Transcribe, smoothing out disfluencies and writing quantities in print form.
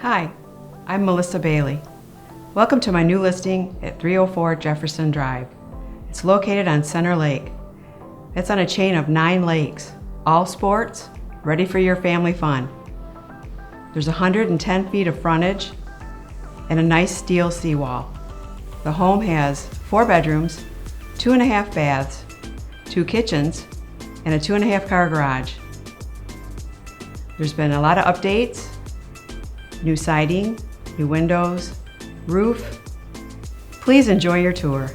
Hi, I'm Melissa Bailey. Welcome to my new listing at 304 Jefferson Drive. It's located on Center Lake. It's on a chain of 9 lakes, all sports, ready for your family fun. There's 110 feet of frontage and a nice steel seawall. The home has 4 bedrooms, 2.5 baths, 2 kitchens, and a 2.5 car garage. There's been a lot of updates, new siding, new windows, roof. Please enjoy your tour.